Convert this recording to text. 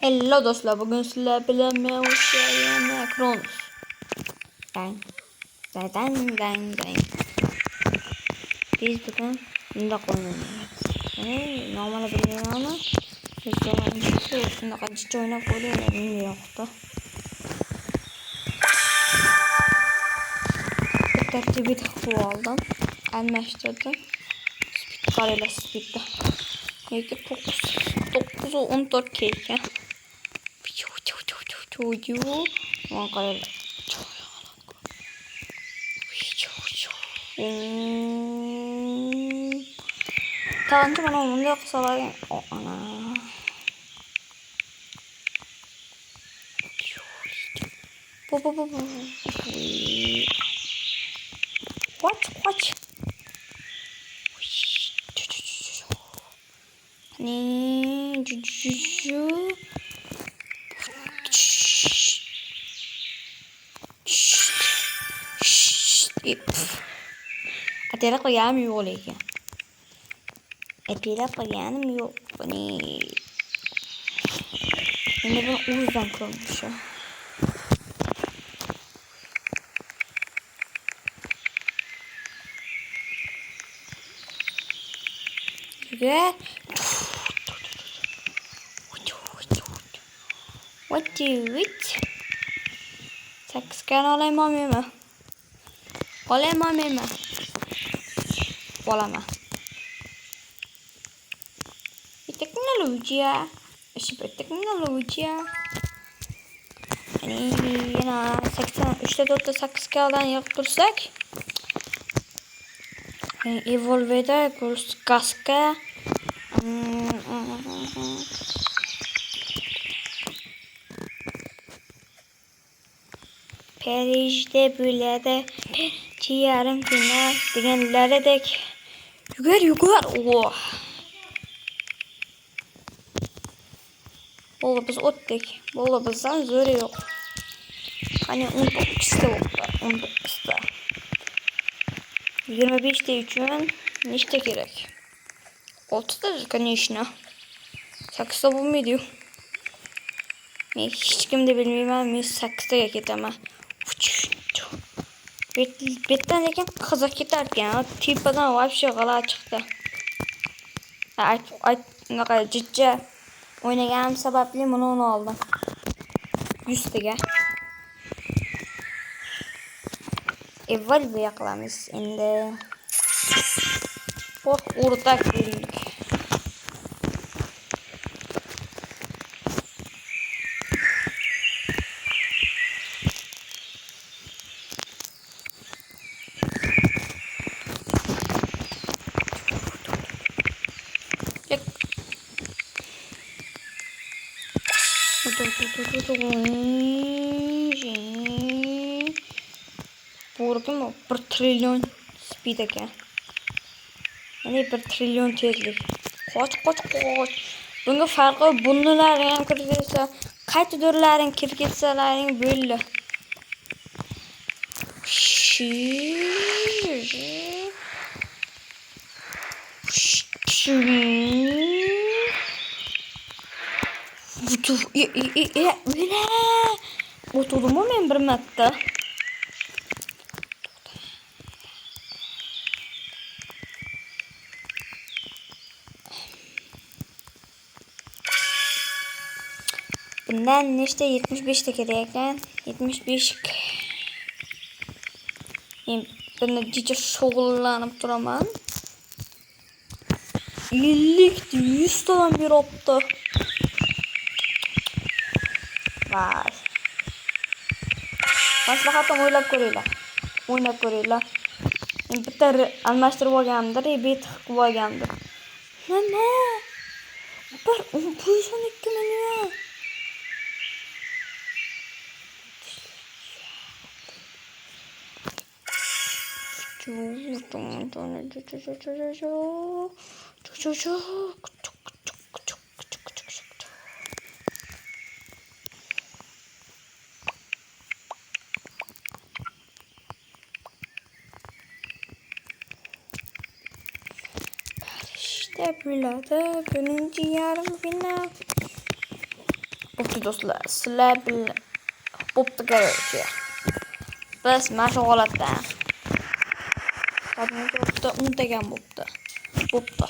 Hello dostlar, bugün sizlerle birlikte hoşçakalın Kronos. Den. Biz bugün bunda kullanıyoruz. Normal bilmiyorum ama biz de şunda kaçıcı oyuna koyuyorum bilmiyordu. Bu tertibi de aldım. Elmeştirdim. Speed karıyla speed'de. Belki 9'u 14 keyken. Çocuğu Ankara Tanrı bana onu da kısalar ana bu Watch hani cucu Atira ko yan yung ulit yan. Atira ko yan yung ni. Hindi ko uzun kurmuş ya. Juga. What do it? Sakskan olay mami mi? Olay mami mi? Olama. Teknoloji. Süper teknoloji. Yani yine 83'te 4'te sakız kağıdan yaptırsak Evolve'de Gaska Paris'te böyle de yarım final degenlere dek yugar oh. Valla biz ottik. Valla bizden zor yok. Hani 19'da oldu. 19'da. 25'te için neşte gerek. 30'da конечно. Saksı bu muydu? Hiç kim de bilmiyorum. Ben saksı gerek ama. Betten deken kazak giderken tipadan вообще gala çıktı. Ne kadar ciddi oynayacağım sebeple bunu aldım. 100 tege. Evvel bir yaklamış indi. Oh ortak bildik. Vurdum mu? 1 trilyon speed eken. Yani 1 trilyon tezlik. Koç. Bunga farkı bunlarla kirgitse, qayta dörlerin kirgitselerin böyle. Öyle. Oturdum mu ben bir matta? Bundan işte 75 tekerlekten 75 ben cici şoğullanıp duramam. 50'likti 100 tane bir optu. Vay. Maslahatim oynab ko'ringlar. Bitta almashtirib olganimdir, bir tiqib olgandir. Nima? Bir 12 million. İşte böyle de birinci yarım final. Bo'pti do'stlar, sizlar bilan bo'pti короче. Biz mana shu holatda. Qadimgi bo'pti, unutagan bo'pti. Bo'pti.